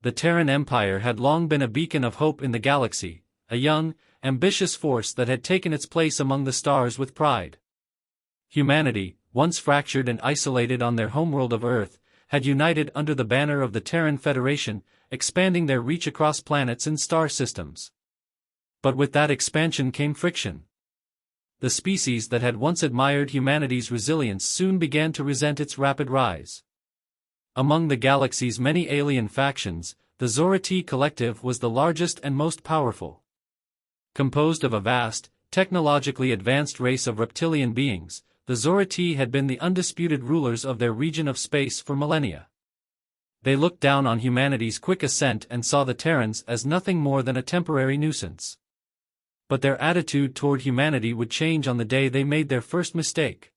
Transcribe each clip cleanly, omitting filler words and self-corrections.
The Terran Empire had long been a beacon of hope in the galaxy, a young, ambitious force that had taken its place among the stars with pride. Humanity, once fractured and isolated on their homeworld of Earth, had united under the banner of the Terran Federation, expanding their reach across planets and star systems. But with that expansion came friction. The species that had once admired humanity's resilience soon began to resent its rapid rise. Among the galaxy's many alien factions, the Zora-T Collective was the largest and most powerful. Composed of a vast, technologically advanced race of reptilian beings, the Zora-T had been the undisputed rulers of their region of space for millennia. They looked down on humanity's quick ascent and saw the Terrans as nothing more than a temporary nuisance. But their attitude toward humanity would change on the day they made their first mistake.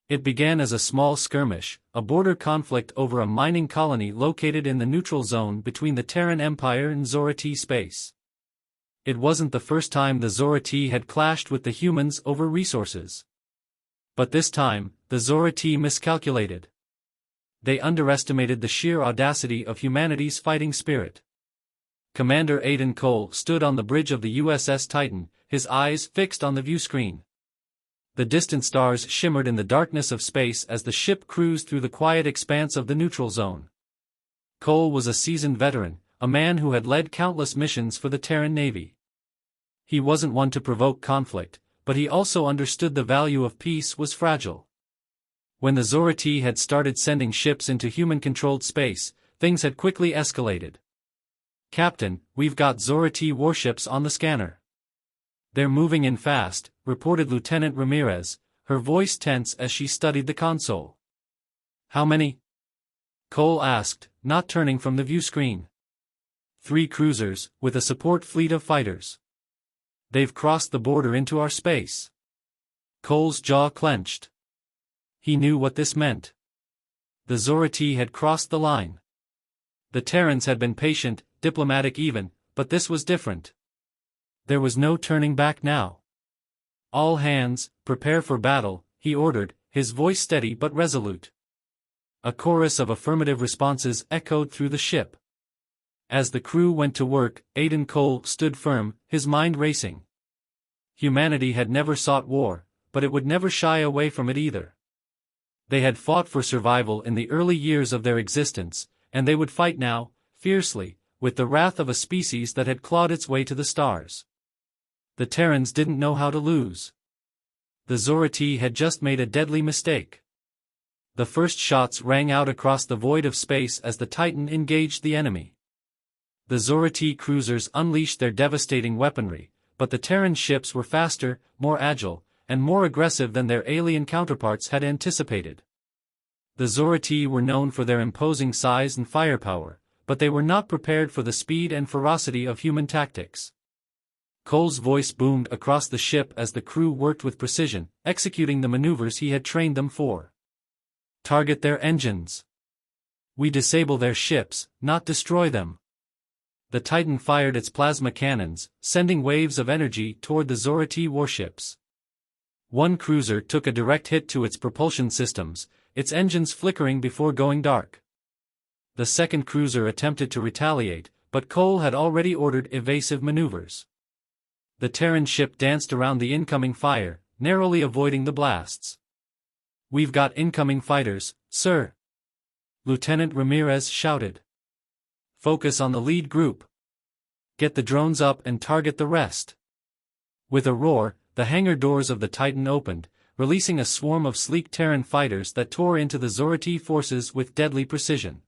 It began as a small skirmish, a border conflict over a mining colony located in the neutral zone between the Terran Empire and Zora-T space. It wasn't the first time the Zora-T had clashed with the humans over resources. But this time, the Zora-T miscalculated. They underestimated the sheer audacity of humanity's fighting spirit. Commander Aiden Cole stood on the bridge of the USS Titan, his eyes fixed on the viewscreen. The distant stars shimmered in the darkness of space as the ship cruised through the quiet expanse of the neutral zone. Cole was a seasoned veteran, a man who had led countless missions for the Terran Navy. He wasn't one to provoke conflict, but he also understood the value of peace was fragile. When the Zora-T had started sending ships into human-controlled space, things had quickly escalated. "Captain, we've got Zora-T warships on the scanner. They're moving in fast," reported Lieutenant Ramirez, her voice tense as she studied the console. "How many?" Cole asked, not turning from the view screen. 3 cruisers, with a support fleet of fighters. They've crossed the border into our space." Cole's jaw clenched. He knew what this meant. The Zora-T had crossed the line. The Terrans had been patient, diplomatic even, but this was different. There was no turning back now. "All hands, prepare for battle," he ordered, his voice steady but resolute. A chorus of affirmative responses echoed through the ship. As the crew went to work, Aiden Cole stood firm, his mind racing. Humanity had never sought war, but it would never shy away from it either. They had fought for survival in the early years of their existence, and they would fight now, fiercely, with the wrath of a species that had clawed its way to the stars. The Terrans didn't know how to lose. The Zora-T had just made a deadly mistake. The first shots rang out across the void of space as the Titan engaged the enemy. The Zora-T cruisers unleashed their devastating weaponry, but the Terran ships were faster, more agile, and more aggressive than their alien counterparts had anticipated. The Zora-T were known for their imposing size and firepower, but they were not prepared for the speed and ferocity of human tactics. Cole's voice boomed across the ship as the crew worked with precision, executing the maneuvers he had trained them for. "Target their engines. We disable their ships, not destroy them." The Titan fired its plasma cannons, sending waves of energy toward the Zora-T warships. One cruiser took a direct hit to its propulsion systems, its engines flickering before going dark. The second cruiser attempted to retaliate, but Cole had already ordered evasive maneuvers. The Terran ship danced around the incoming fire, narrowly avoiding the blasts. "We've got incoming fighters, sir," Lieutenant Ramirez shouted. "Focus on the lead group. Get the drones up and target the rest." With a roar, the hangar doors of the Titan opened, releasing a swarm of sleek Terran fighters that tore into the Zora-T forces with deadly precision.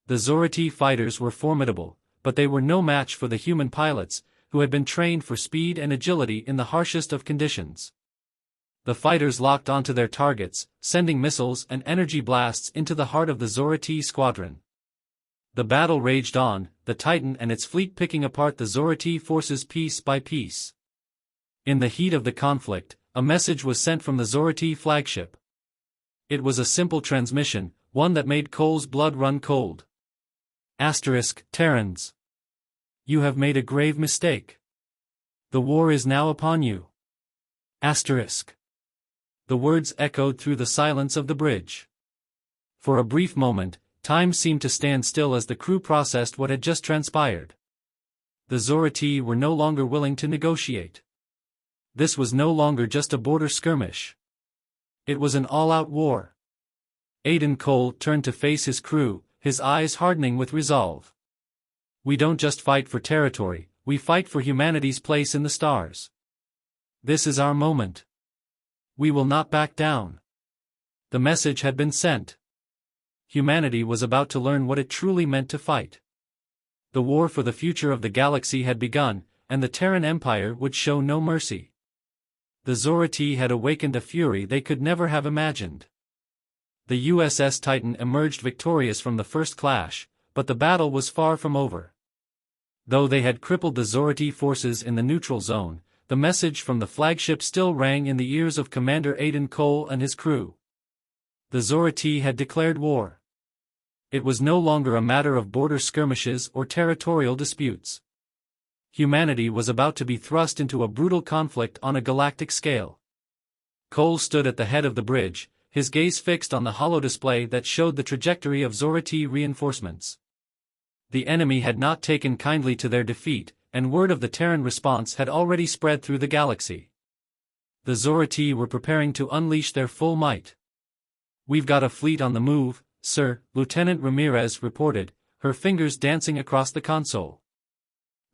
The Zora-T fighters were formidable, but they were no match for the human pilots, who had been trained for speed and agility in the harshest of conditions. The fighters locked onto their targets, sending missiles and energy blasts into the heart of the Zora-T squadron. The battle raged on, the Titan and its fleet picking apart the Zora-T forces piece by piece. In the heat of the conflict, a message was sent from the Zora-T flagship. It was a simple transmission, one that made Cole's blood run cold. Terrans. You have made a grave mistake. The war is now upon you. The words echoed through the silence of the bridge. For a brief moment, Time seemed to stand still as the crew processed what had just transpired. The Zorati were no longer willing to negotiate. This was no longer just a border skirmish. It was an all-out war. Aiden Cole turned to face his crew, his eyes hardening with resolve. We don't just fight for territory, we fight for humanity's place in the stars. This is our moment. We will not back down. The message had been sent. Humanity was about to learn what it truly meant to fight. The war for the future of the galaxy had begun, and the Terran Empire would show no mercy. The Zorati had awakened a fury they could never have imagined. The USS Titan emerged victorious from the first clash, but the battle was far from over. Though they had crippled the Zorati forces in the neutral zone, the message from the flagship still rang in the ears of Commander Aiden Cole and his crew. The Zorati had declared war. It was no longer a matter of border skirmishes or territorial disputes. Humanity was about to be thrust into a brutal conflict on a galactic scale. Cole stood at the head of the bridge, his gaze fixed on the holodisplay that showed the trajectory of Zorati reinforcements. The enemy had not taken kindly to their defeat, and word of the Terran response had already spread through the galaxy. The Zorati were preparing to unleash their full might. "We've got a fleet on the move, sir," Lieutenant Ramirez reported, her fingers dancing across the console.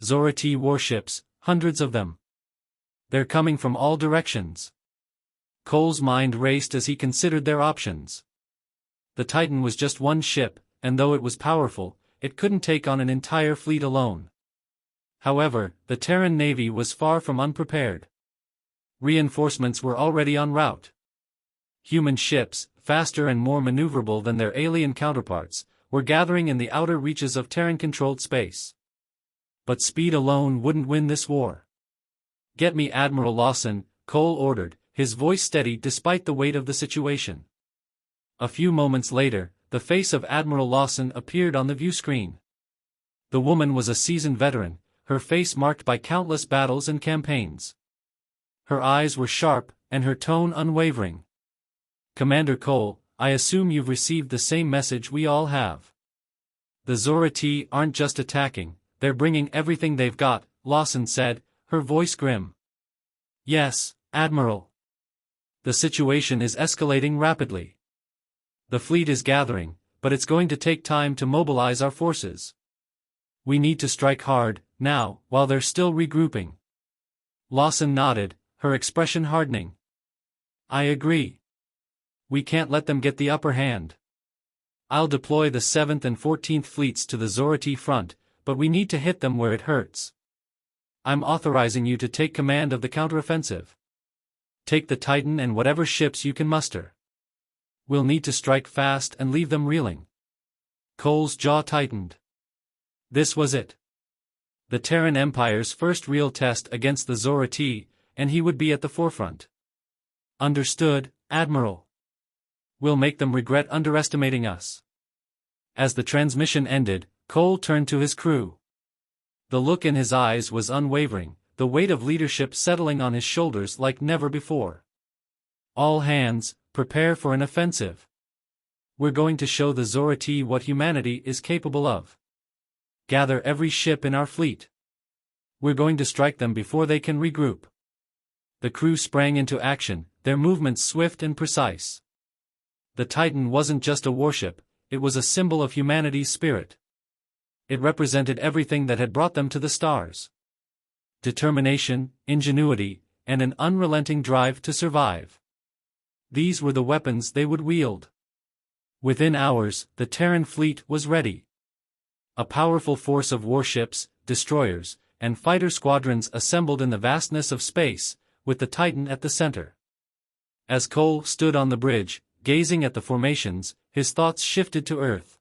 "Zorati warships, hundreds of them. They're coming from all directions." Cole's mind raced as he considered their options. The Titan was just one ship, and though it was powerful, it couldn't take on an entire fleet alone. However, the Terran Navy was far from unprepared. Reinforcements were already en route. Human ships, faster and more maneuverable than their alien counterparts, were gathering in the outer reaches of Terran-controlled space. But speed alone wouldn't win this war. "Get me Admiral Lawson," Cole ordered, his voice steady despite the weight of the situation. A few moments later, the face of Admiral Lawson appeared on the view screen. The woman was a seasoned veteran, her face marked by countless battles and campaigns. Her eyes were sharp, and her tone unwavering. "Commander Cole, I assume you've received the same message we all have. The Zorati aren't just attacking, they're bringing everything they've got," Lawson said, her voice grim. "Yes, Admiral. The situation is escalating rapidly. The fleet is gathering, but it's going to take time to mobilize our forces. We need to strike hard, now, while they're still regrouping." Lawson nodded, her expression hardening. "I agree. We can't let them get the upper hand. I'll deploy the 7th and 14th fleets to the Zorati front, but we need to hit them where it hurts. I'm authorizing you to take command of the counteroffensive. Take the Titan and whatever ships you can muster. We'll need to strike fast and leave them reeling." Cole's jaw tightened. This was it. The Terran Empire's first real test against the Zorati, and he would be at the forefront. "Understood, Admiral. We'll make them regret underestimating us." As the transmission ended, Cole turned to his crew. The look in his eyes was unwavering, the weight of leadership settling on his shoulders like never before. "All hands, prepare for an offensive. We're going to show the Zorati what humanity is capable of. Gather every ship in our fleet. We're going to strike them before they can regroup." The crew sprang into action, their movements swift and precise. The Titan wasn't just a warship, it was a symbol of humanity's spirit. It represented everything that had brought them to the stars. Determination, ingenuity, and an unrelenting drive to survive. These were the weapons they would wield. Within hours, the Terran fleet was ready. A powerful force of warships, destroyers, and fighter squadrons assembled in the vastness of space, with the Titan at the center. As Cole stood on the bridge, gazing at the formations, his thoughts shifted to Earth.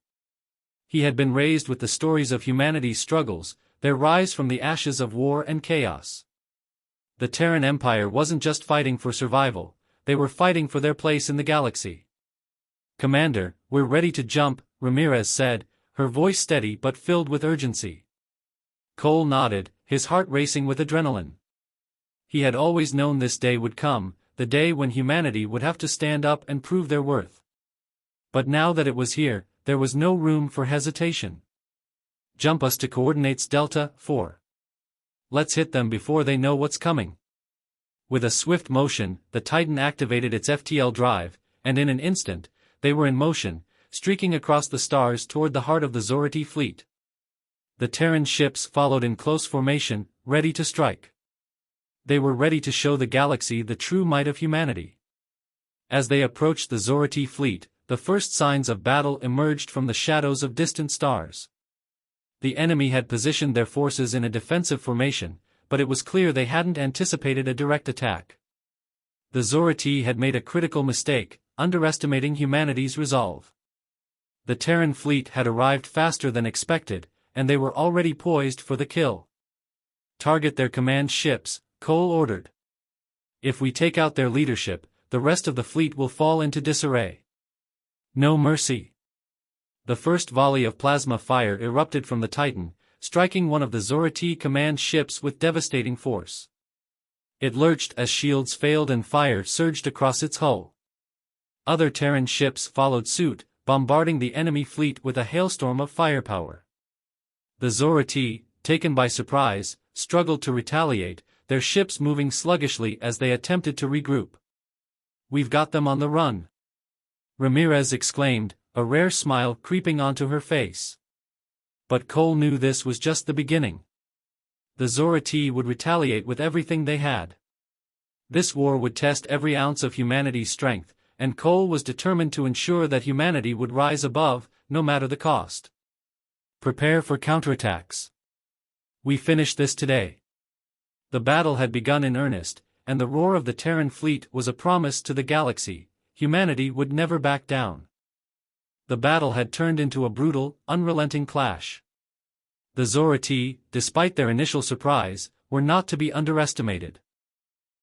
He had been raised with the stories of humanity's struggles, their rise from the ashes of war and chaos. The Terran Empire wasn't just fighting for survival, they were fighting for their place in the galaxy. "Commander, we're ready to jump," Ramirez said, her voice steady but filled with urgency. Cole nodded, his heart racing with adrenaline. He had always known this day would come, the day when humanity would have to stand up and prove their worth. But now that it was here, there was no room for hesitation. Jump us to coordinates Delta 4. Let's hit them before they know what's coming. With a swift motion, the Titan activated its FTL drive, and in an instant, they were in motion, streaking across the stars toward the heart of the Zorati fleet. The Terran ships followed in close formation, ready to strike. They were ready to show the galaxy the true might of humanity. As they approached the Zorati fleet, the first signs of battle emerged from the shadows of distant stars. The enemy had positioned their forces in a defensive formation, but it was clear they hadn't anticipated a direct attack. The Zorati had made a critical mistake, underestimating humanity's resolve. The Terran fleet had arrived faster than expected, and they were already poised for the kill. Target their command ships, Cole ordered. If we take out their leadership, the rest of the fleet will fall into disarray. No mercy. The first volley of plasma fire erupted from the Titan, striking one of the Zorati command ships with devastating force. It lurched as shields failed and fire surged across its hull. Other Terran ships followed suit, bombarding the enemy fleet with a hailstorm of firepower. The Zorati, taken by surprise, struggled to retaliate, their ships moving sluggishly as they attempted to regroup. "We've got them on the run," Ramirez exclaimed, a rare smile creeping onto her face. But Cole knew this was just the beginning. The Zorati would retaliate with everything they had. This war would test every ounce of humanity's strength, and Cole was determined to ensure that humanity would rise above, no matter the cost. Prepare for counterattacks. We finish this today. The battle had begun in earnest, and the roar of the Terran fleet was a promise to the galaxy: humanity would never back down. The battle had turned into a brutal, unrelenting clash. The Zorati, despite their initial surprise, were not to be underestimated.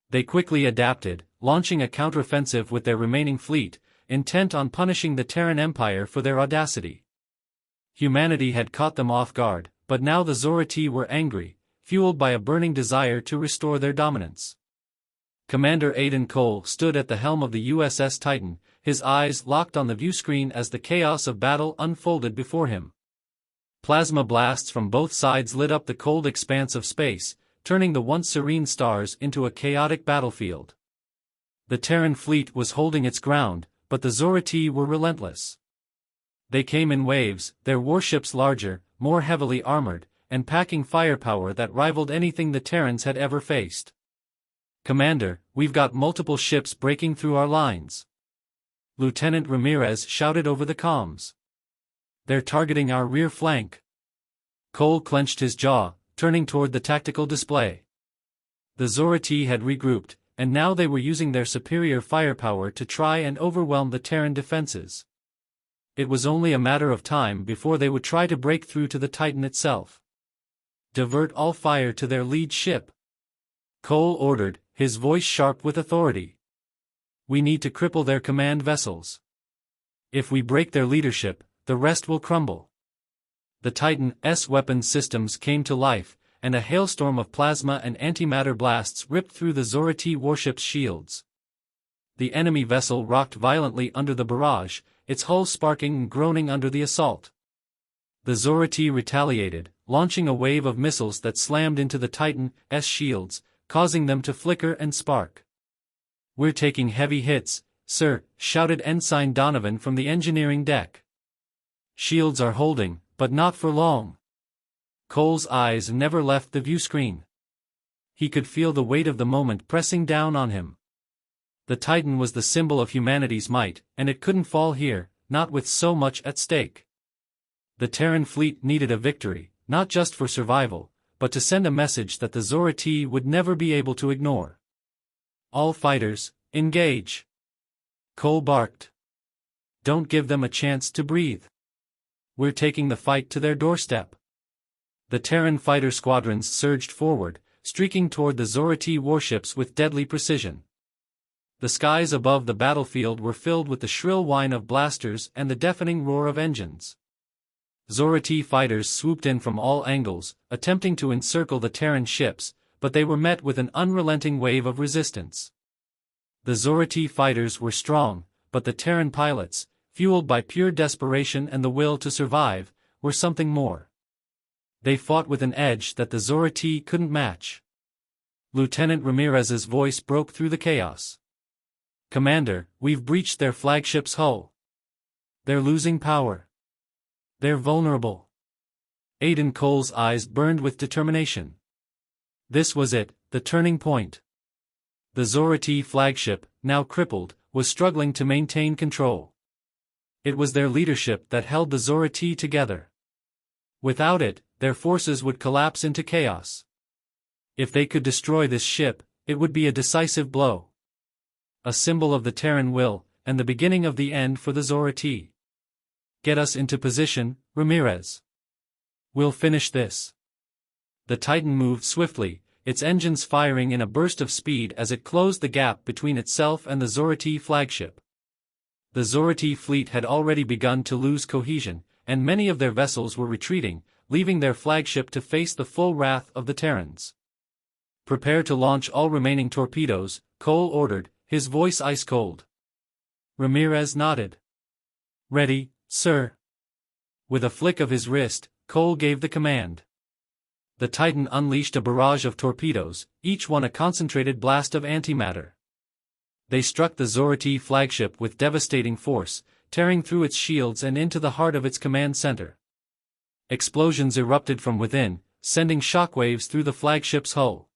They quickly adapted, launching a counteroffensive with their remaining fleet, intent on punishing the Terran Empire for their audacity. Humanity had caught them off guard, but now the Zorati were angry, fueled by a burning desire to restore their dominance. Commander Aidan Cole stood at the helm of the USS Titan, his eyes locked on the viewscreen as the chaos of battle unfolded before him. Plasma blasts from both sides lit up the cold expanse of space, turning the once serene stars into a chaotic battlefield. The Terran fleet was holding its ground, but the Zorati were relentless. They came in waves, their warships larger, more heavily armored, and packing firepower that rivaled anything the Terrans had ever faced. "Commander, we've got multiple ships breaking through our lines," Lieutenant Ramirez shouted over the comms. "They're targeting our rear flank." Cole clenched his jaw, turning toward the tactical display. The Zorati had regrouped, and now they were using their superior firepower to try and overwhelm the Terran defenses. It was only a matter of time before they would try to break through to the Titan itself. "Divert all fire to their lead ship," Cole ordered, his voice sharp with authority. "We need to cripple their command vessels. If we break their leadership, the rest will crumble." The Titan's weapons systems came to life, and a hailstorm of plasma and antimatter blasts ripped through the Zorati warship's shields. The enemy vessel rocked violently under the barrage, its hull sparking and groaning under the assault. The Zorati retaliated, launching a wave of missiles that slammed into the Titan's shields, causing them to flicker and spark. "We're taking heavy hits, sir," shouted Ensign Donovan from the engineering deck. "Shields are holding, but not for long." Cole's eyes never left the viewscreen. He could feel the weight of the moment pressing down on him. The Titan was the symbol of humanity's might, and it couldn't fall here, not with so much at stake. The Terran fleet needed a victory, not just for survival, but to send a message that the Zorati would never be able to ignore. "All fighters, engage!" Cole barked. "Don't give them a chance to breathe. We're taking the fight to their doorstep." The Terran fighter squadrons surged forward, streaking toward the Zorati warships with deadly precision. The skies above the battlefield were filled with the shrill whine of blasters and the deafening roar of engines. Zorati fighters swooped in from all angles, attempting to encircle the Terran ships, but they were met with an unrelenting wave of resistance. The Zorati fighters were strong, but the Terran pilots, fueled by pure desperation and the will to survive, were something more. They fought with an edge that the Zora-T couldn't match. Lieutenant Ramirez's voice broke through the chaos. "Commander, we've breached their flagship's hull. They're losing power. They're vulnerable." Aiden Cole's eyes burned with determination. This was it, the turning point. The Zora-T flagship, now crippled, was struggling to maintain control. It was their leadership that held the Zora-T together. Without it, their forces would collapse into chaos. If they could destroy this ship, it would be a decisive blow. A symbol of the Terran will, and the beginning of the end for the Zora-T. "Get us into position, Ramirez. We'll finish this." The Titan moved swiftly, its engines firing in a burst of speed as it closed the gap between itself and the Zora-T flagship. The Zora-T fleet had already begun to lose cohesion, and many of their vessels were retreating, leaving their flagship to face the full wrath of the Terrans. "Prepare to launch all remaining torpedoes," Cole ordered, his voice ice-cold. Ramirez nodded. "Ready, sir." With a flick of his wrist, Cole gave the command. The Titan unleashed a barrage of torpedoes, each one a concentrated blast of antimatter. They struck the Zora-T flagship with devastating force, tearing through its shields and into the heart of its command center. Explosions erupted from within, sending shockwaves through the flagship's hull.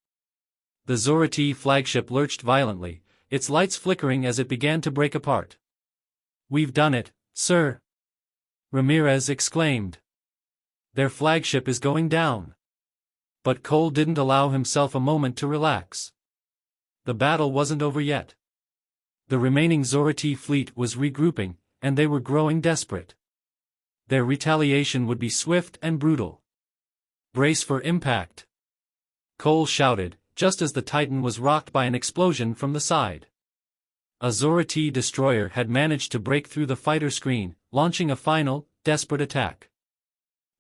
The Zora-T flagship lurched violently, its lights flickering as it began to break apart. "We've done it, sir," Ramirez exclaimed. "Their flagship is going down." But Cole didn't allow himself a moment to relax. The battle wasn't over yet. The remaining Zora-T fleet was regrouping, and they were growing desperate. Their retaliation would be swift and brutal. "Brace for impact," Cole shouted, just as the Titan was rocked by an explosion from the side. A Zora-T destroyer had managed to break through the fighter screen, launching a final, desperate attack.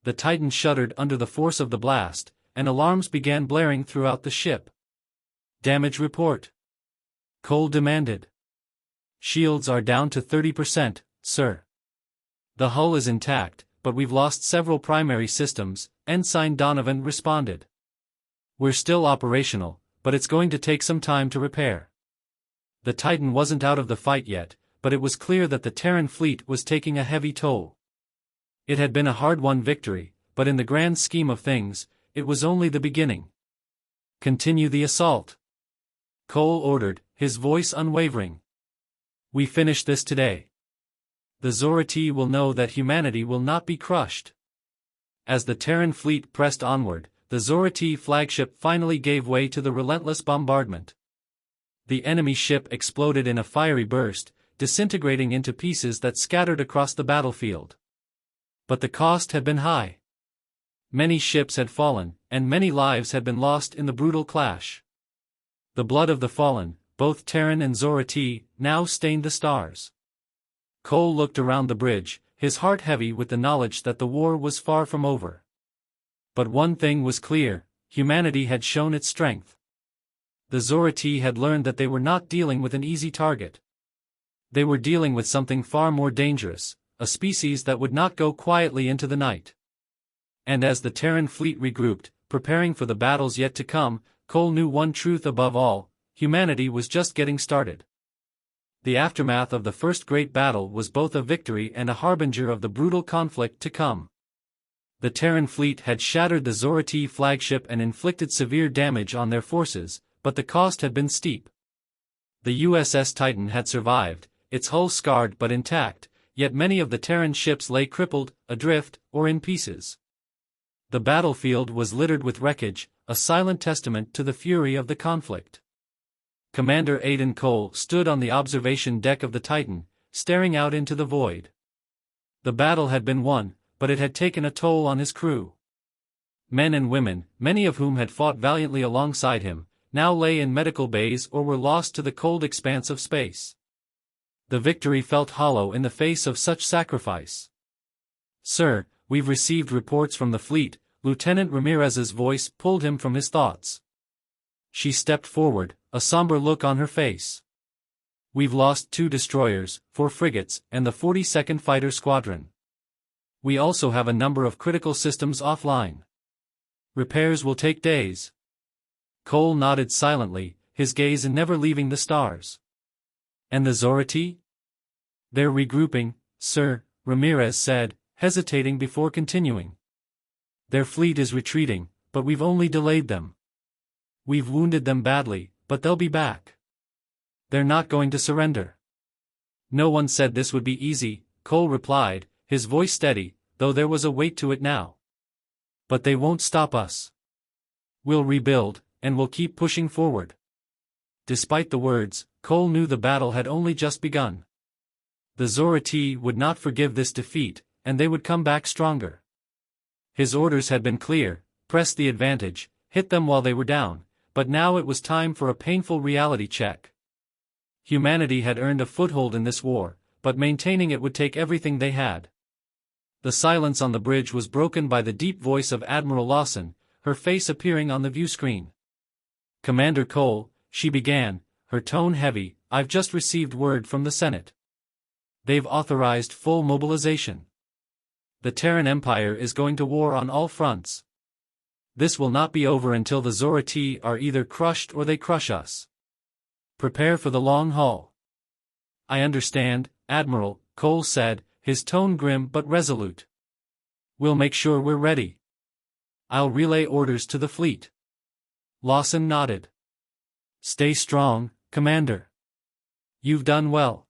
The Titan shuddered under the force of the blast, and alarms began blaring throughout the ship. "Damage report," Cole demanded. "Shields are down to 30%, sir. The hull is intact, but we've lost several primary systems," Ensign Donovan responded. "We're still operational, but it's going to take some time to repair." The Titan wasn't out of the fight yet, but it was clear that the Terran fleet was taking a heavy toll. It had been a hard-won victory, but in the grand scheme of things, it was only the beginning. "Continue the assault," Cole ordered, his voice unwavering. "We finish this today. The Zora-T will know that humanity will not be crushed." As the Terran fleet pressed onward, the Zora-T flagship finally gave way to the relentless bombardment. The enemy ship exploded in a fiery burst, disintegrating into pieces that scattered across the battlefield. But the cost had been high. Many ships had fallen, and many lives had been lost in the brutal clash. The blood of the fallen, both Terran and Zora-T, now stained the stars. Cole looked around the bridge, his heart heavy with the knowledge that the war was far from over. But one thing was clear: humanity had shown its strength. The Zora-T had learned that they were not dealing with an easy target. They were dealing with something far more dangerous, a species that would not go quietly into the night. And as the Terran fleet regrouped, preparing for the battles yet to come, Cole knew one truth above all: humanity was just getting started. The aftermath of the first great battle was both a victory and a harbinger of the brutal conflict to come. The Terran fleet had shattered the Zora-T flagship and inflicted severe damage on their forces, but the cost had been steep. The USS Titan had survived, its hull scarred but intact, yet many of the Terran ships lay crippled, adrift, or in pieces. The battlefield was littered with wreckage, a silent testament to the fury of the conflict. Commander Aiden Cole stood on the observation deck of the Titan, staring out into the void. The battle had been won, but it had taken a toll on his crew. Men and women, many of whom had fought valiantly alongside him, now lay in medical bays or were lost to the cold expanse of space. The victory felt hollow in the face of such sacrifice. "Sir, we've received reports from the fleet," Lieutenant Ramirez's voice pulled him from his thoughts. She stepped forward, a somber look on her face. We've lost 2 destroyers, 4 frigates, and the 42nd Fighter Squadron. We also have a number of critical systems offline. Repairs will take days. Cole nodded silently, his gaze never leaving the stars. And the Zorati? They're regrouping, sir, Ramirez said, hesitating before continuing. Their fleet is retreating, but we've only delayed them. We've wounded them badly, but they'll be back. They're not going to surrender. No one said this would be easy, Cole replied, his voice steady, though there was a weight to it now. But they won't stop us. We'll rebuild, and we'll keep pushing forward. Despite the words, Cole knew the battle had only just begun. The Zorati would not forgive this defeat, and they would come back stronger. His orders had been clear: press the advantage, hit them while they were down, but now it was time for a painful reality check. Humanity had earned a foothold in this war, but maintaining it would take everything they had. The silence on the bridge was broken by the deep voice of Admiral Lawson, her face appearing on the view screen. Commander Cole, she began, her tone heavy, I've just received word from the Senate. They've authorized full mobilization. The Terran Empire is going to war on all fronts. This will not be over until the Zorati are either crushed or they crush us. Prepare for the long haul. I understand, Admiral, Cole said, his tone grim but resolute. We'll make sure we're ready. I'll relay orders to the fleet. Lawson nodded. Stay strong, Commander. You've done well.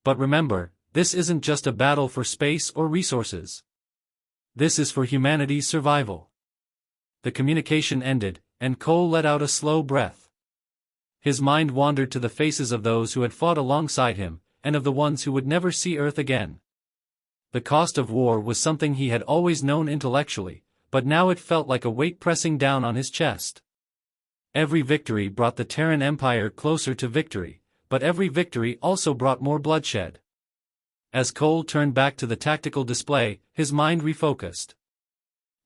But remember, this isn't just a battle for space or resources. This is for humanity's survival. The communication ended, and Cole let out a slow breath. His mind wandered to the faces of those who had fought alongside him, and of the ones who would never see Earth again. The cost of war was something he had always known intellectually, but now it felt like a weight pressing down on his chest. Every victory brought the Terran Empire closer to victory, but every victory also brought more bloodshed. As Cole turned back to the tactical display, his mind refocused.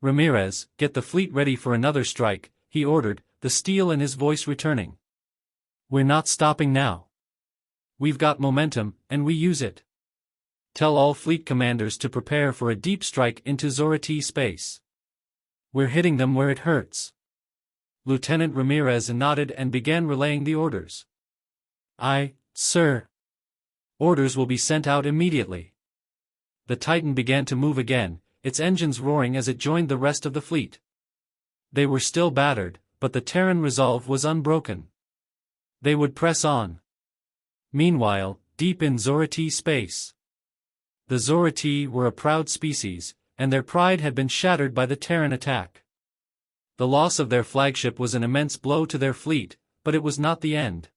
Ramirez, get the fleet ready for another strike, he ordered, the steel in his voice returning. We're not stopping now. We've got momentum, and we use it. Tell all fleet commanders to prepare for a deep strike into Zorati space. We're hitting them where it hurts. Lieutenant Ramirez nodded and began relaying the orders. Aye, sir. Orders will be sent out immediately. The Titan began to move again, its engines roaring as it joined the rest of the fleet. They were still battered, but the Terran resolve was unbroken. They would press on. Meanwhile, deep in Zorati space. The Zorati were a proud species, and their pride had been shattered by the Terran attack. The loss of their flagship was an immense blow to their fleet, but it was not the end.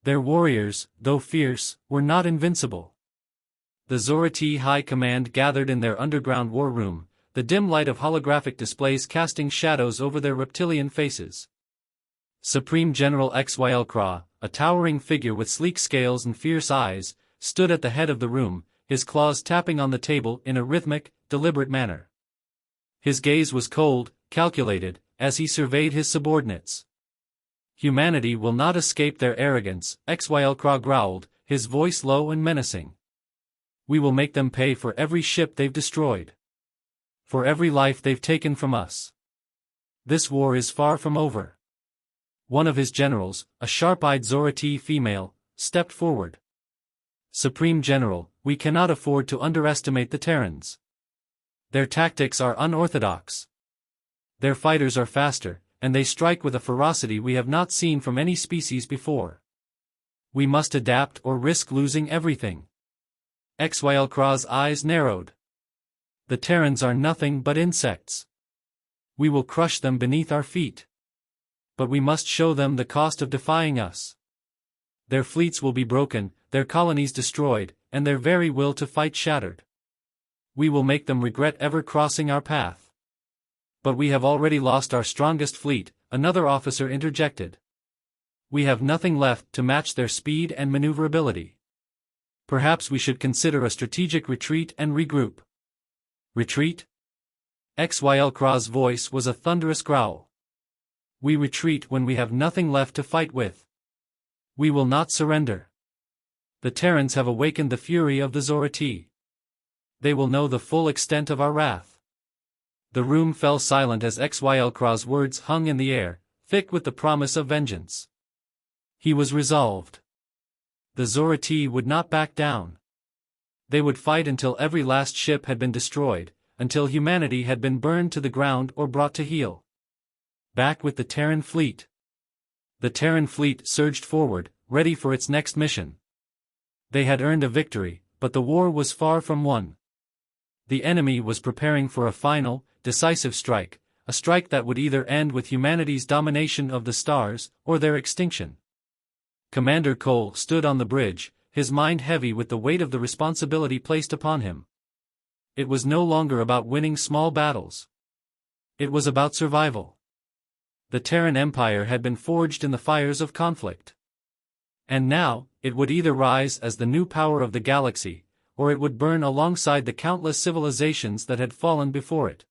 Their warriors, though fierce, were not invincible. The Zorati High Command gathered in their underground war room, the dim light of holographic displays casting shadows over their reptilian faces. Supreme General Xylkra, a towering figure with sleek scales and fierce eyes, stood at the head of the room, his claws tapping on the table in a rhythmic, deliberate manner. His gaze was cold, calculated, as he surveyed his subordinates. Humanity will not escape their arrogance, Xylkra growled, his voice low and menacing. We will make them pay for every ship they've destroyed. For every life they've taken from us. This war is far from over. One of his generals, a sharp-eyed Zorati female, stepped forward. Supreme General, we cannot afford to underestimate the Terrans. Their tactics are unorthodox. Their fighters are faster, and they strike with a ferocity we have not seen from any species before. We must adapt or risk losing everything. Xylkra's eyes narrowed. The Terrans are nothing but insects. We will crush them beneath our feet. But we must show them the cost of defying us. Their fleets will be broken, their colonies destroyed, and their very will to fight shattered. We will make them regret ever crossing our path. But we have already lost our strongest fleet, another officer interjected. We have nothing left to match their speed and maneuverability. Perhaps we should consider a strategic retreat and regroup. Retreat? Xylkra's voice was a thunderous growl. We retreat when we have nothing left to fight with. We will not surrender. The Terrans have awakened the fury of the Zorati. They will know the full extent of our wrath. The room fell silent as Xylkra's words hung in the air, thick with the promise of vengeance. He was resolved. The Zorati would not back down. They would fight until every last ship had been destroyed, until humanity had been burned to the ground or brought to heel. Back with the Terran fleet. The Terran fleet surged forward, ready for its next mission. They had earned a victory, but the war was far from won. The enemy was preparing for a final, decisive strike, a strike that would either end with humanity's domination of the stars, or their extinction. Commander Cole stood on the bridge, his mind heavy with the weight of the responsibility placed upon him. It was no longer about winning small battles. It was about survival. The Terran Empire had been forged in the fires of conflict. And now, it would either rise as the new power of the galaxy, or it would burn alongside the countless civilizations that had fallen before it.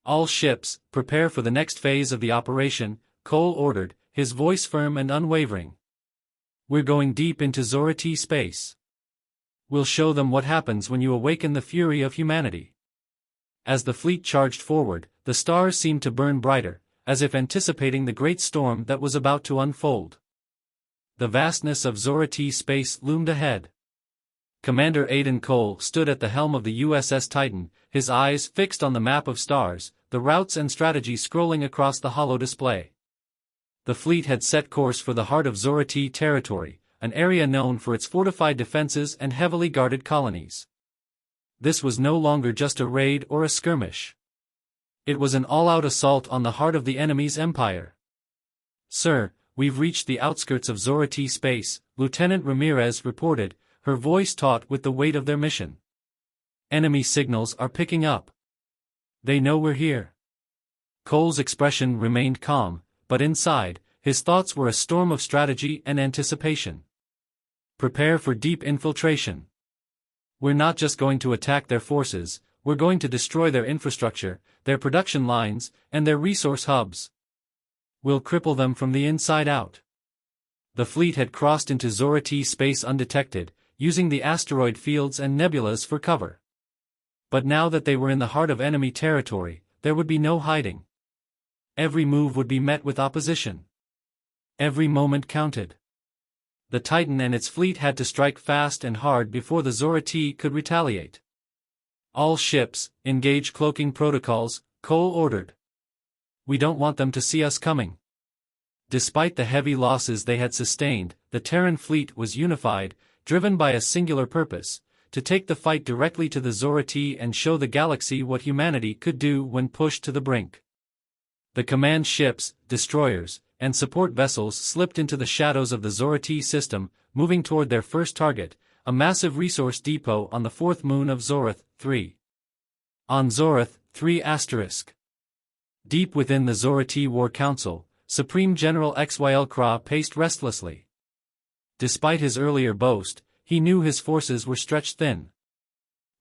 All ships, prepare for the next phase of the operation, Cole ordered, his voice firm and unwavering. We're going deep into Zorati space. We'll show them what happens when you awaken the fury of humanity. As the fleet charged forward, the stars seemed to burn brighter, as if anticipating the great storm that was about to unfold. The vastness of Zorati space loomed ahead. Commander Aiden Cole stood at the helm of the USS Titan, his eyes fixed on the map of stars, the routes and strategy scrolling across the holo display. The fleet had set course for the heart of Zorati territory, an area known for its fortified defenses and heavily guarded colonies. This was no longer just a raid or a skirmish. It was an all-out assault on the heart of the enemy's empire. "Sir, we've reached the outskirts of Zorati space," Lieutenant Ramirez reported, her voice taut with the weight of their mission. "Enemy signals are picking up. They know we're here." Cole's expression remained calm, but inside, his thoughts were a storm of strategy and anticipation. Prepare for deep infiltration. We're not just going to attack their forces, we're going to destroy their infrastructure, their production lines, and their resource hubs. We'll cripple them from the inside out. The fleet had crossed into Zorati space undetected, using the asteroid fields and nebulas for cover. But now that they were in the heart of enemy territory, there would be no hiding. Every move would be met with opposition. Every moment counted. The Titan and its fleet had to strike fast and hard before the Zorati could retaliate. "All ships, engage cloaking protocols," Cole ordered. "We don't want them to see us coming." Despite the heavy losses they had sustained, the Terran fleet was unified, driven by a singular purpose: to take the fight directly to the Zorati and show the galaxy what humanity could do when pushed to the brink. The command ships, destroyers, and support vessels slipped into the shadows of the Zorati system, moving toward their first target, a massive resource depot on the fourth moon of Zorath 3. On Zorath 3 *. Deep within the Zorati War Council, Supreme General Xylkra paced restlessly. Despite his earlier boast, he knew his forces were stretched thin.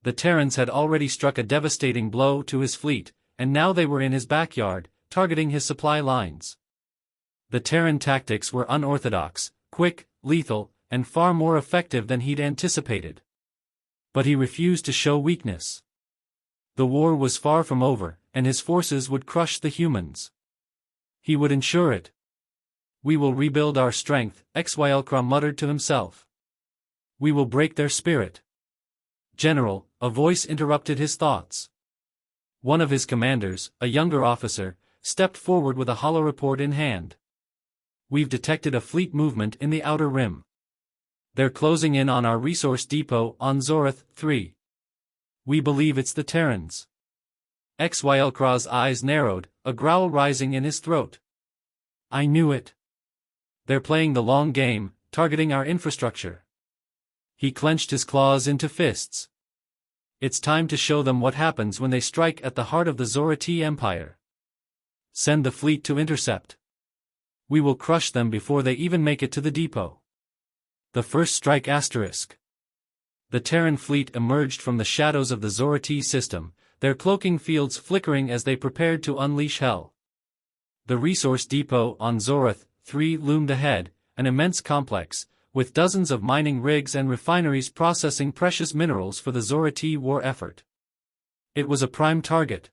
The Terrans had already struck a devastating blow to his fleet, and now they were in his backyard, targeting his supply lines. The Terran tactics were unorthodox, quick, lethal, and far more effective than he'd anticipated. But he refused to show weakness. The war was far from over, and his forces would crush the humans. He would ensure it. "We will rebuild our strength," Xylkra muttered to himself. "We will break their spirit." "General," a voice interrupted his thoughts. One of his commanders, a younger officer, stepped forward with a holo report in hand. "We've detected a fleet movement in the outer rim. They're closing in on our resource depot on Zorath 3. We believe it's the Terrans." Xylkra's eyes narrowed, a growl rising in his throat. "I knew it. They're playing the long game, targeting our infrastructure." He clenched his claws into fists. "It's time to show them what happens when they strike at the heart of the Zorati Empire. Send the fleet to intercept. We will crush them before they even make it to the depot." The first strike *. The Terran fleet emerged from the shadows of the Zorati system, their cloaking fields flickering as they prepared to unleash hell. The resource depot on Zorath 3 loomed ahead, an immense complex, with dozens of mining rigs and refineries processing precious minerals for the Zora-T war effort. It was a prime target.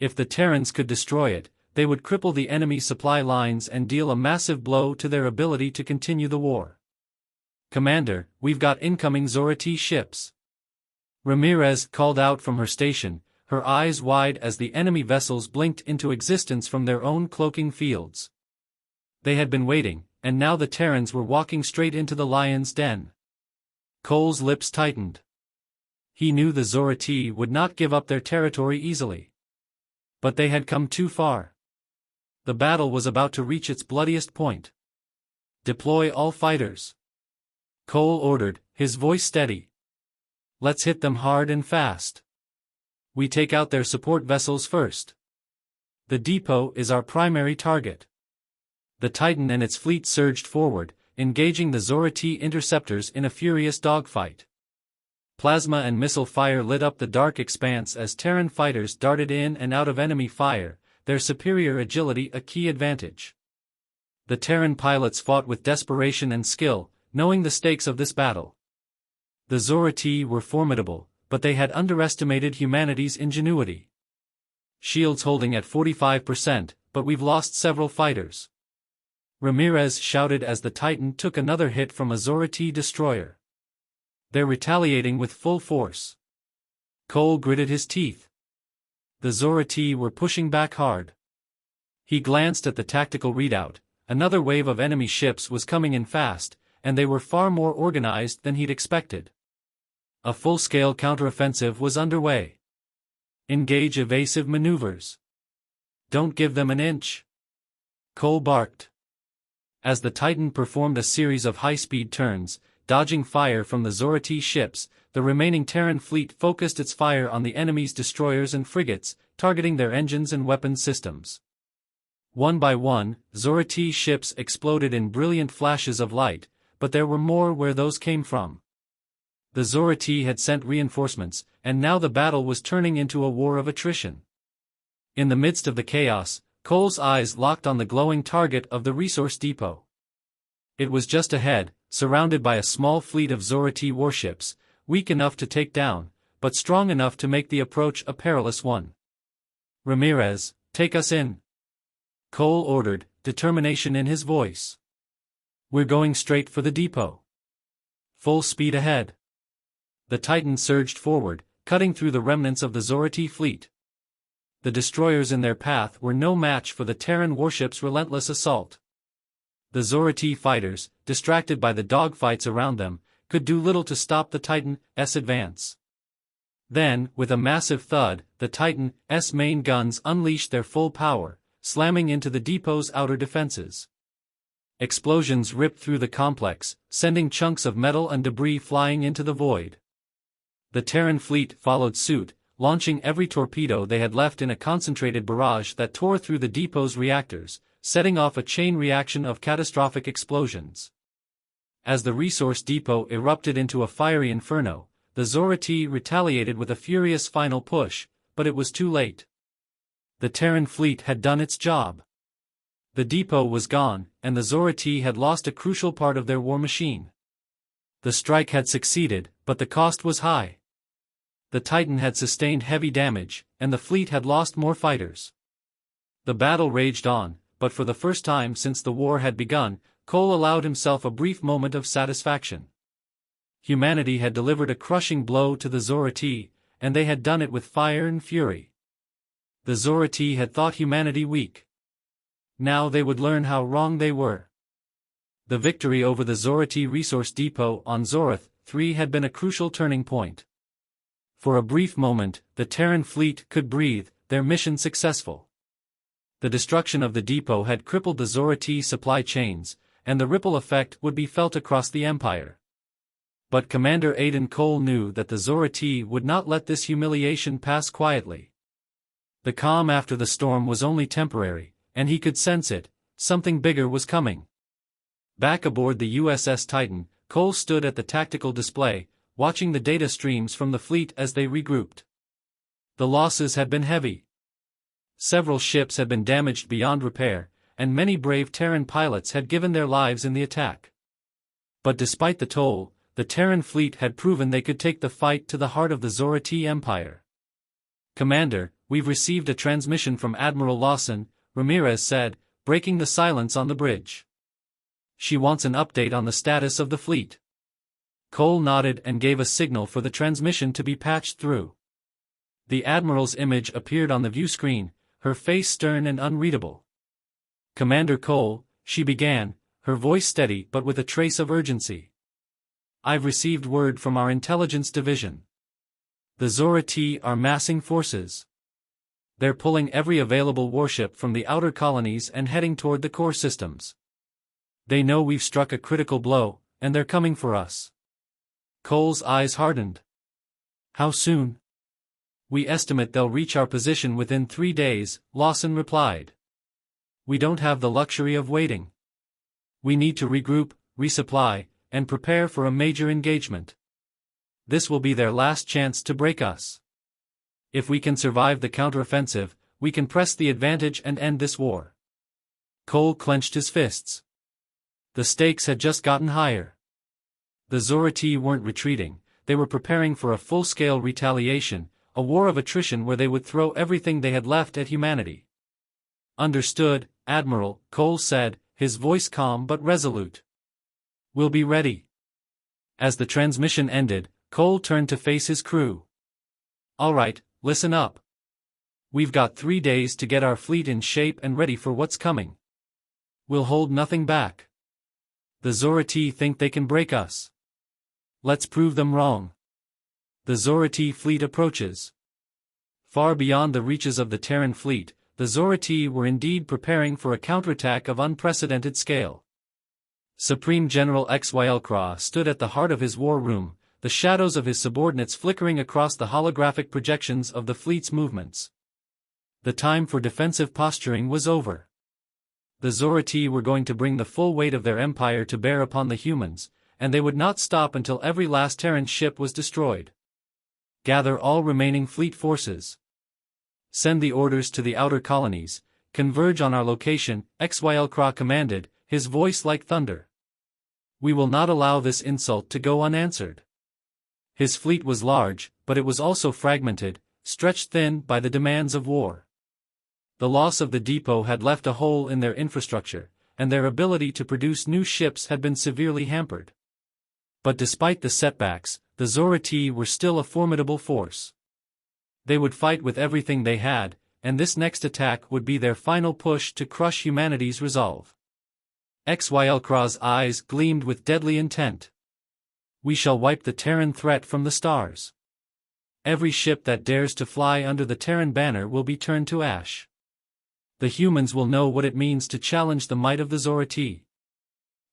If the Terrans could destroy it, they would cripple the enemy supply lines and deal a massive blow to their ability to continue the war. "Commander, we've got incoming Zora-T ships," Ramirez called out from her station, her eyes wide as the enemy vessels blinked into existence from their own cloaking fields. They had been waiting, and now the Terrans were walking straight into the lion's den. Cole's lips tightened. He knew the Zora-T would not give up their territory easily. But they had come too far. The battle was about to reach its bloodiest point. "Deploy all fighters," Cole ordered, his voice steady. "Let's hit them hard and fast. We take out their support vessels first. The depot is our primary target." The Titan and its fleet surged forward, engaging the Zora-T interceptors in a furious dogfight. Plasma and missile fire lit up the dark expanse as Terran fighters darted in and out of enemy fire, their superior agility a key advantage. The Terran pilots fought with desperation and skill, knowing the stakes of this battle. The Zora-T were formidable, but they had underestimated humanity's ingenuity. "Shields holding at 45%, but we've lost several fighters," Ramirez shouted as the Titan took another hit from a Zora-T destroyer. "They're retaliating with full force." Cole gritted his teeth. The Zora-T were pushing back hard. He glanced at the tactical readout. Another wave of enemy ships was coming in fast, and they were far more organized than he'd expected. A full-scale counteroffensive was underway. "Engage evasive maneuvers. Don't give them an inch," Cole barked. As the Titan performed a series of high-speed turns, dodging fire from the Zora-T ships, the remaining Terran fleet focused its fire on the enemy's destroyers and frigates, targeting their engines and weapons systems. One by one, Zora-T ships exploded in brilliant flashes of light, but there were more where those came from. The Zora-T had sent reinforcements, and now the battle was turning into a war of attrition. In the midst of the chaos, Cole's eyes locked on the glowing target of the resource depot. It was just ahead, surrounded by a small fleet of Zora-T warships, weak enough to take down, but strong enough to make the approach a perilous one. "Ramirez, take us in," Cole ordered, determination in his voice. "We're going straight for the depot. Full speed ahead." The Titan surged forward, cutting through the remnants of the Zora-T fleet. The destroyers in their path were no match for the Terran warships' relentless assault. The Zora-T fighters, distracted by the dogfights around them, could do little to stop the Titan's advance. Then, with a massive thud, the Titan's main guns unleashed their full power, slamming into the depot's outer defenses. Explosions ripped through the complex, sending chunks of metal and debris flying into the void. The Terran fleet followed suit, launching every torpedo they had left in a concentrated barrage that tore through the depot's reactors, setting off a chain reaction of catastrophic explosions. As the resource depot erupted into a fiery inferno, the Zora-T retaliated with a furious final push, but it was too late. The Terran fleet had done its job. The depot was gone, and the Zora-T had lost a crucial part of their war machine. The strike had succeeded, but the cost was high. The Titan had sustained heavy damage, and the fleet had lost more fighters. The battle raged on, but for the first time since the war had begun, Cole allowed himself a brief moment of satisfaction. Humanity had delivered a crushing blow to the Zora-T, and they had done it with fire and fury. The Zora-T had thought humanity weak. Now they would learn how wrong they were. The victory over the Zora-T resource depot on Zorath 3 had been a crucial turning point. For a brief moment, the Terran fleet could breathe, their mission successful. The destruction of the depot had crippled the Zora-T supply chains, and the ripple effect would be felt across the Empire. But Commander Aiden Cole knew that the Zora-T would not let this humiliation pass quietly. The calm after the storm was only temporary, and he could sense it, something bigger was coming. Back aboard the USS Titan, Cole stood at the tactical display, watching the data streams from the fleet as they regrouped. The losses had been heavy. Several ships had been damaged beyond repair, and many brave Terran pilots had given their lives in the attack. But despite the toll, the Terran fleet had proven they could take the fight to the heart of the Zorati Empire. "Commander, we've received a transmission from Admiral Lawson," Ramirez said, breaking the silence on the bridge. "She wants an update on the status of the fleet." Cole nodded and gave a signal for the transmission to be patched through. The Admiral's image appeared on the view screen, her face stern and unreadable. "Commander Cole," she began, her voice steady but with a trace of urgency. "I've received word from our intelligence division. The Zorati are massing forces. They're pulling every available warship from the outer colonies and heading toward the core systems. They know we've struck a critical blow, and they're coming for us." Cole's eyes hardened. "How soon?" "We estimate they'll reach our position within 3 days," Lawson replied. "We don't have the luxury of waiting. We need to regroup, resupply, and prepare for a major engagement. This will be their last chance to break us. If we can survive the counteroffensive, we can press the advantage and end this war." Cole clenched his fists. The stakes had just gotten higher. The Zorati weren't retreating, they were preparing for a full-scale retaliation, a war of attrition where they would throw everything they had left at humanity. "Understood, Admiral," Cole said, his voice calm but resolute. "We'll be ready." As the transmission ended, Cole turned to face his crew. "All right, listen up. We've got 3 days to get our fleet in shape and ready for what's coming. We'll hold nothing back. The Zorati think they can break us. Let's prove them wrong." The Zorati fleet approaches. Far beyond the reaches of the Terran fleet, the Zorati were indeed preparing for a counterattack of unprecedented scale. Supreme General Xylkra stood at the heart of his war room, the shadows of his subordinates flickering across the holographic projections of the fleet's movements. The time for defensive posturing was over. The Zorati were going to bring the full weight of their empire to bear upon the humans, and they would not stop until every last Terran ship was destroyed. "Gather all remaining fleet forces. Send the orders to the outer colonies, converge on our location," Xylkra commanded, his voice like thunder. "We will not allow this insult to go unanswered." His fleet was large, but it was also fragmented, stretched thin by the demands of war. The loss of the depot had left a hole in their infrastructure, and their ability to produce new ships had been severely hampered. But despite the setbacks, the Zorati were still a formidable force. They would fight with everything they had, and this next attack would be their final push to crush humanity's resolve. Xylkra's eyes gleamed with deadly intent. "We shall wipe the Terran threat from the stars. Every ship that dares to fly under the Terran banner will be turned to ash. The humans will know what it means to challenge the might of the Zorati."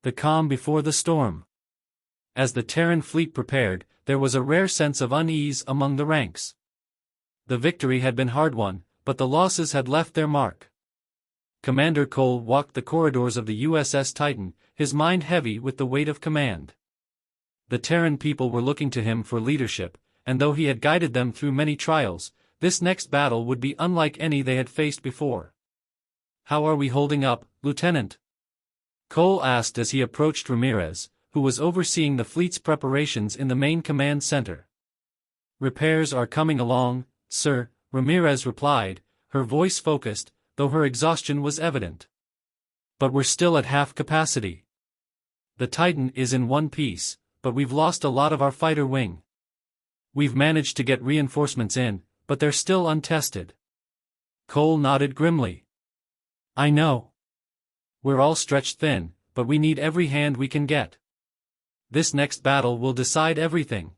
The calm before the storm. As the Terran fleet prepared, there was a rare sense of unease among the ranks. The victory had been hard-won, but the losses had left their mark. Commander Cole walked the corridors of the USS Titan, his mind heavy with the weight of command. The Terran people were looking to him for leadership, and though he had guided them through many trials, this next battle would be unlike any they had faced before. "How are we holding up, Lieutenant?" Cole asked as he approached Ramirez, who was overseeing the fleet's preparations in the main command center. "Repairs are coming along, sir," Ramirez replied, her voice focused, though her exhaustion was evident. "But we're still at half capacity. The Titan is in one piece, but we've lost a lot of our fighter wing. We've managed to get reinforcements in, but they're still untested." Cole nodded grimly. "I know. We're all stretched thin, but we need every hand we can get. This next battle will decide everything.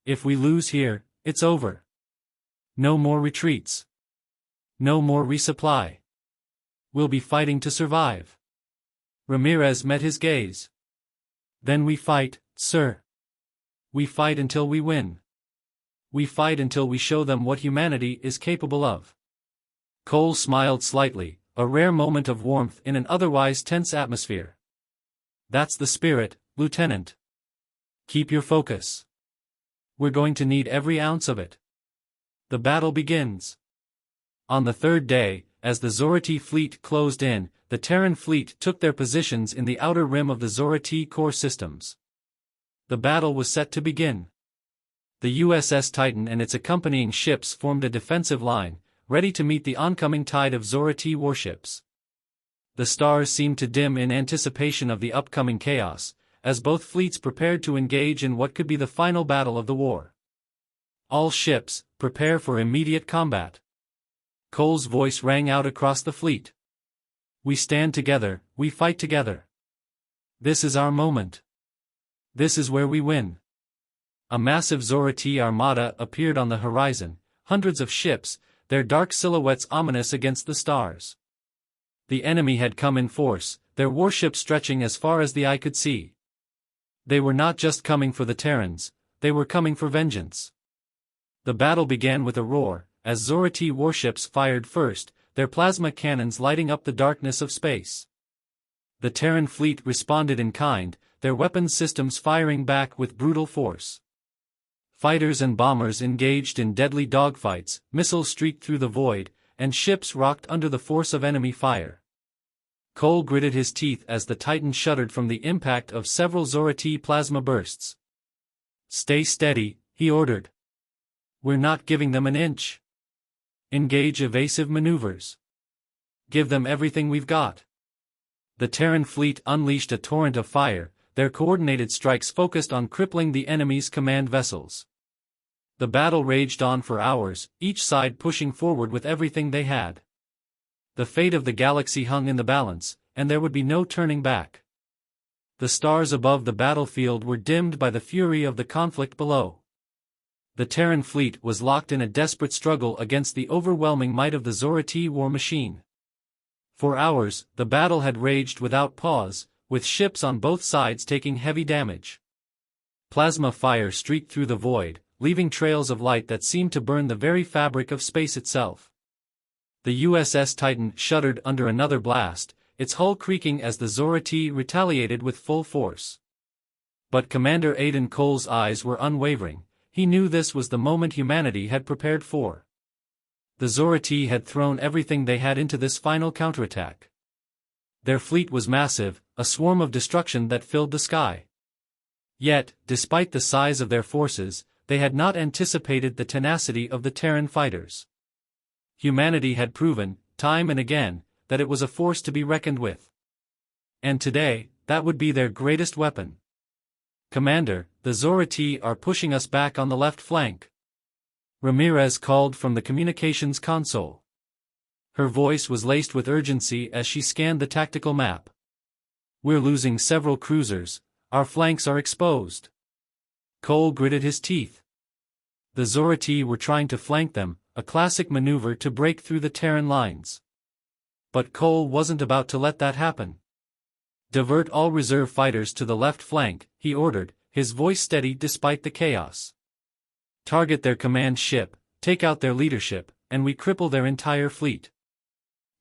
If we lose here, it's over. No more retreats. No more resupply. We'll be fighting to survive." Ramirez met his gaze. "Then we fight, sir. We fight until we win. We fight until we show them what humanity is capable of." Cole smiled slightly, a rare moment of warmth in an otherwise tense atmosphere. "That's the spirit, Lieutenant. Keep your focus. We're going to need every ounce of it. The battle begins." On the third day, as the Zorati fleet closed in, the Terran fleet took their positions in the outer rim of the Zorati core systems. The battle was set to begin. The USS Titan and its accompanying ships formed a defensive line, ready to meet the oncoming tide of Zorati warships. The stars seemed to dim in anticipation of the upcoming chaos, as both fleets prepared to engage in what could be the final battle of the war. All ships, prepare for immediate combat. Cole's voice rang out across the fleet. We stand together, we fight together. This is our moment. This is where we win. A massive Zorati armada appeared on the horizon, hundreds of ships, their dark silhouettes ominous against the stars. The enemy had come in force, their warships stretching as far as the eye could see. They were not just coming for the Terrans, they were coming for vengeance. The battle began with a roar, as Zorati warships fired first, their plasma cannons lighting up the darkness of space. The Terran fleet responded in kind, their weapons systems firing back with brutal force. Fighters and bombers engaged in deadly dogfights, missiles streaked through the void, and ships rocked under the force of enemy fire. Cole gritted his teeth as the Titan shuddered from the impact of several Zorati plasma bursts. Stay steady, he ordered. We're not giving them an inch. Engage evasive maneuvers. Give them everything we've got. The Terran fleet unleashed a torrent of fire, their coordinated strikes focused on crippling the enemy's command vessels. The battle raged on for hours, each side pushing forward with everything they had. The fate of the galaxy hung in the balance, and there would be no turning back. The stars above the battlefield were dimmed by the fury of the conflict below. The Terran fleet was locked in a desperate struggle against the overwhelming might of the Zorati war machine. For hours, the battle had raged without pause, with ships on both sides taking heavy damage. Plasma fire streaked through the void, leaving trails of light that seemed to burn the very fabric of space itself. The USS Titan shuddered under another blast, its hull creaking as the Zorati retaliated with full force. But Commander Aidan Cole's eyes were unwavering. He knew this was the moment humanity had prepared for. The Zorati had thrown everything they had into this final counterattack. Their fleet was massive, a swarm of destruction that filled the sky. Yet, despite the size of their forces, they had not anticipated the tenacity of the Terran fighters. Humanity had proven, time and again, that it was a force to be reckoned with. And today, that would be their greatest weapon. Commander, the Zorati are pushing us back on the left flank. Ramirez called from the communications console. Her voice was laced with urgency as she scanned the tactical map. We're losing several cruisers, our flanks are exposed. Cole gritted his teeth. The Zorati were trying to flank them, a classic maneuver to break through the Terran lines. But Cole wasn't about to let that happen. Divert all reserve fighters to the left flank, he ordered, his voice steady despite the chaos. Target their command ship, take out their leadership, and we cripple their entire fleet.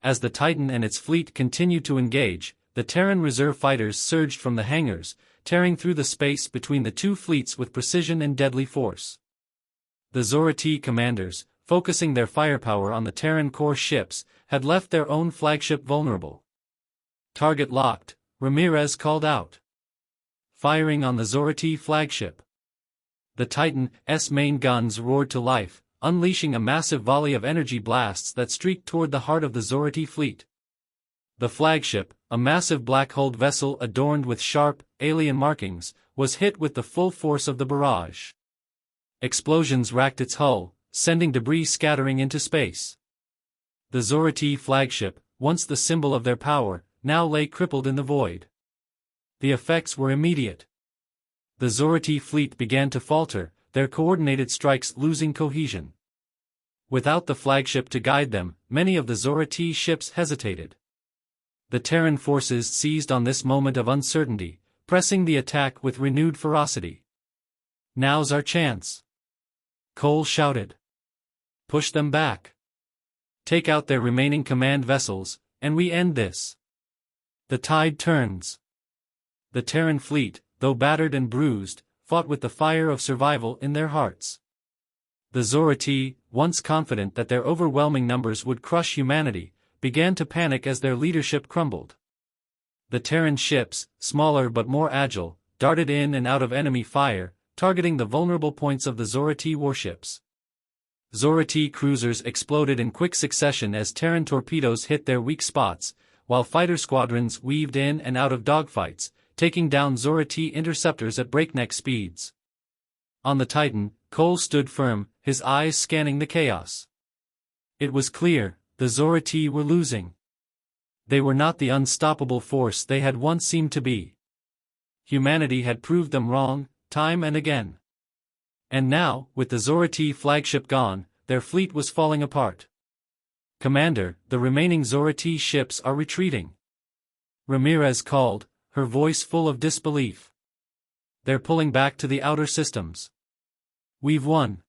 As the Titan and its fleet continued to engage, the Terran reserve fighters surged from the hangars, tearing through the space between the two fleets with precision and deadly force. The Zorati commanders, focusing their firepower on the Terran core ships, had left their own flagship vulnerable. Target locked, Ramirez called out. Firing on the Zorati flagship. The Titan's main guns roared to life, unleashing a massive volley of energy blasts that streaked toward the heart of the Zorati fleet. The flagship, a massive black-hulled vessel adorned with sharp, alien markings, was hit with the full force of the barrage. Explosions racked its hull, sending debris scattering into space. The Zorati flagship, once the symbol of their power, now lay crippled in the void. The effects were immediate. The Zorati fleet began to falter, their coordinated strikes losing cohesion. Without the flagship to guide them, many of the Zorati ships hesitated. The Terran forces seized on this moment of uncertainty, pressing the attack with renewed ferocity. Now's our chance. Cole shouted. Push them back. Take out their remaining command vessels, and we end this. The tide turns. The Terran fleet, though battered and bruised, fought with the fire of survival in their hearts. The Zorati, once confident that their overwhelming numbers would crush humanity, began to panic as their leadership crumbled. The Terran ships, smaller but more agile, darted in and out of enemy fire, targeting the vulnerable points of the Zora-T warships. Zora-T cruisers exploded in quick succession as Terran torpedoes hit their weak spots, while fighter squadrons weaved in and out of dogfights, taking down Zora-T interceptors at breakneck speeds. On the Titan, Cole stood firm, his eyes scanning the chaos. It was clear, the Zora-T were losing. They were not the unstoppable force they had once seemed to be. Humanity had proved them wrong, time and again. And now, with the Zora-T flagship gone, their fleet was falling apart. "Commander, the remaining Zora-T ships are retreating," Ramirez called, her voice full of disbelief. "They're pulling back to the outer systems. We've won."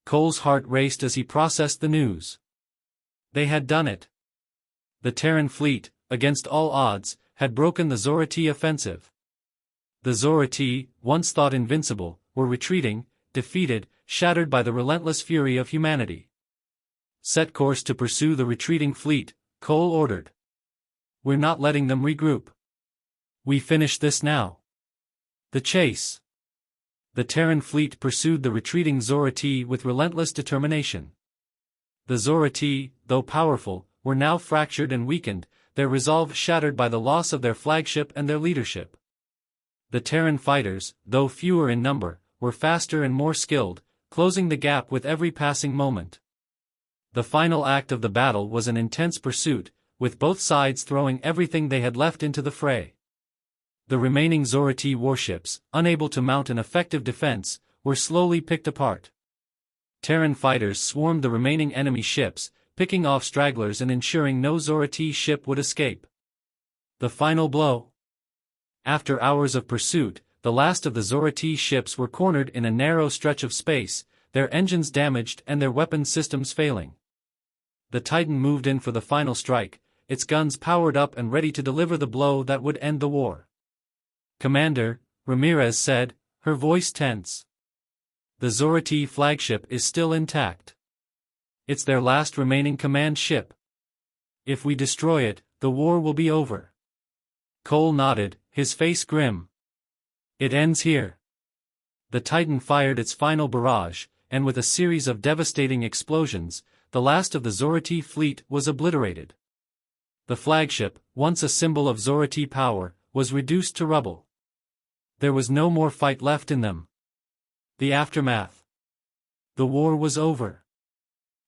Cole's heart raced as he processed the news. They had done it. The Terran fleet, against all odds, had broken the Zora-T offensive. The Zora-T, once thought invincible, were retreating, defeated, shattered by the relentless fury of humanity. "Set course to pursue the retreating fleet," Cole ordered. "We're not letting them regroup. We finish this now." The chase. The Terran fleet pursued the retreating Zora-T with relentless determination. The Zora-T, though powerful, were now fractured and weakened, their resolve shattered by the loss of their flagship and their leadership. The Terran fighters, though fewer in number, were faster and more skilled, closing the gap with every passing moment. The final act of the battle was an intense pursuit, with both sides throwing everything they had left into the fray. The remaining Zora-T warships, unable to mount an effective defense, were slowly picked apart. Terran fighters swarmed the remaining enemy ships, picking off stragglers and ensuring no Zora-T ship would escape. The final blow. After hours of pursuit, the last of the Zora-T ships were cornered in a narrow stretch of space, their engines damaged and their weapon systems failing. The Titan moved in for the final strike, its guns powered up and ready to deliver the blow that would end the war. "Commander," Ramirez said, her voice tense. "The Zora-T flagship is still intact. It's their last remaining command ship. If we destroy it, the war will be over." Cole nodded, his face grim. "It ends here." The Titan fired its final barrage, and with a series of devastating explosions, the last of the Zora-T fleet was obliterated. The flagship, once a symbol of Zora-T power, was reduced to rubble. There was no more fight left in them. The aftermath. The war was over.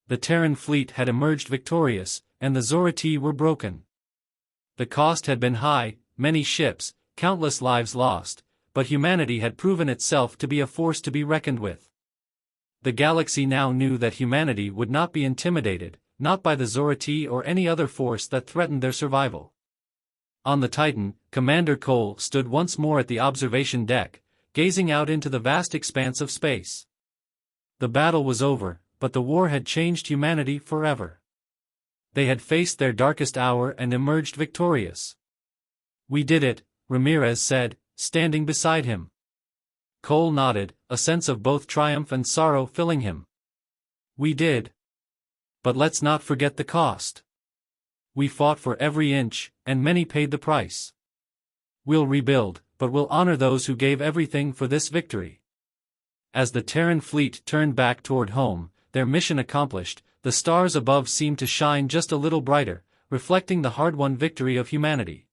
The Terran fleet had emerged victorious, and the Zora-T were broken. The cost had been high, many ships, countless lives lost, but humanity had proven itself to be a force to be reckoned with. The galaxy now knew that humanity would not be intimidated, not by the Zora-T or any other force that threatened their survival. On the Titan, Commander Cole stood once more at the observation deck, gazing out into the vast expanse of space. The battle was over, but the war had changed humanity forever. They had faced their darkest hour and emerged victorious. "We did it," Ramirez said, standing beside him. Cole nodded, a sense of both triumph and sorrow filling him. "We did. But let's not forget the cost. We fought for every inch, and many paid the price. We'll rebuild, but we'll honor those who gave everything for this victory." As the Terran fleet turned back toward home, their mission accomplished, the stars above seemed to shine just a little brighter, reflecting the hard-won victory of humanity.